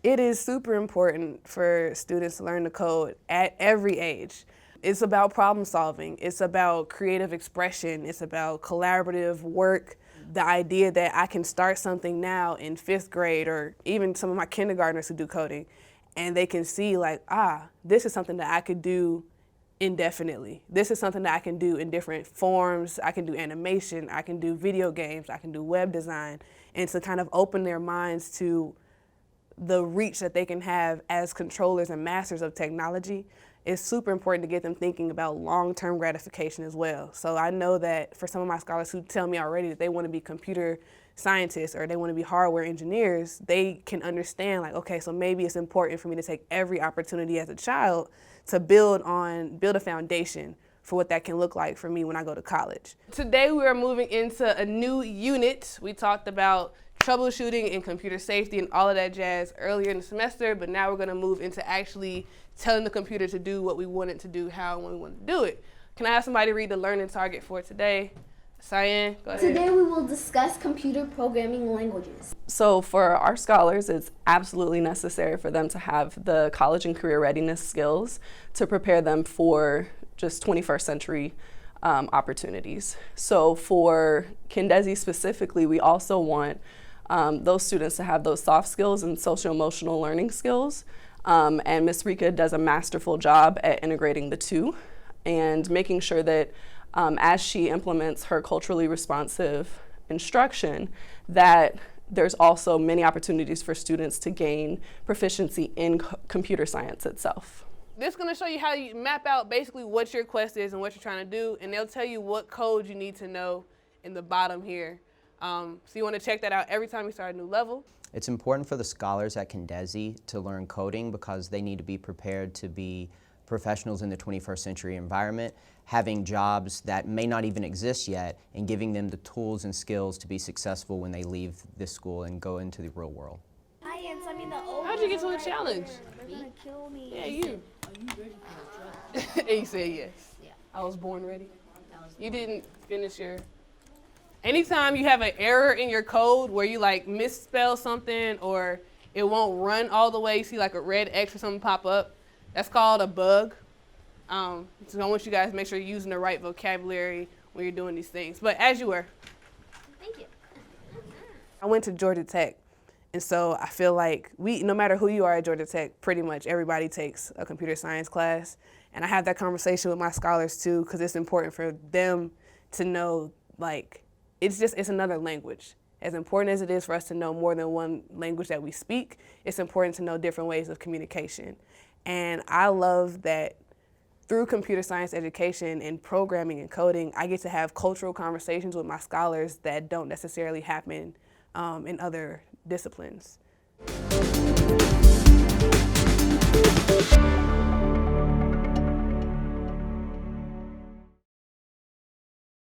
It is super important for students to learn to code at every age. It's about problem solving, it's about creative expression, it's about collaborative work. The idea that I can start something now in 5th grade, or even some of my kindergartners who do coding, and they can see like, this is something that I could do indefinitely. This is something that I can do in different forms. I can do animation, I can do video games, I can do web design, and to kind of open their minds to the reach that they can have as controllers and masters of technology. It's super important to get them thinking about long-term gratification as well. So I know that for some of my scholars who tell me already that they want to be computer scientists or they want to be hardware engineers, they can understand like, okay, so maybe it's important for me to take every opportunity as a child to build a foundation for what that can look like for me when I go to college. Today we are moving into a new unit. We talked about troubleshooting and computer safety and all of that jazz earlier in the semester, but now we're going to move into actually telling the computer to do what we want it to do, how and when we want to do it. Can I have somebody read the learning target for today? Cyan, go ahead. Today we will discuss computer programming languages. So for our scholars, it's absolutely necessary for them to have the college and career readiness skills to prepare them for just 21st century opportunities. So for Kindezi specifically, we also want those students to have those soft skills and social-emotional learning skills. And Ms. Rika does a masterful job at integrating the two and making sure that as she implements her culturally responsive instruction, that there's also many opportunities for students to gain proficiency in computer science itself. This is going to show you how you map out basically what your quest is and what you're trying to do, and they'll tell you what code you need to know in the bottom here. So you want to check that out every time you start a new level. It's important for the scholars at Kindezi to learn coding because they need to be prepared to be professionals in the 21st century environment, having jobs that may not even exist yet, and giving them the tools and skills to be successful when they leave this school and go into the real world. How'd you get to a challenge? They're gonna kill me. Yeah, you. Are you ready for the trial? And you said yes. Yeah. I was born ready. You didn't finish your... Anytime you have an error in your code where you like misspell something or it won't run all the way, you see like a red X or something pop up, that's called a bug. So I want you guys to make sure you're using the right vocabulary when you're doing these things. But as you were. Thank you. I went to Georgia Tech, and so I feel like no matter who you are at Georgia Tech, pretty much everybody takes a computer science class. And I have that conversation with my scholars too, because it's important for them to know, like, it's another language. As important as it is for us to know more than one language that we speak, it's important to know different ways of communication. And I love that through computer science education and programming and coding, I get to have cultural conversations with my scholars that don't necessarily happen in other disciplines.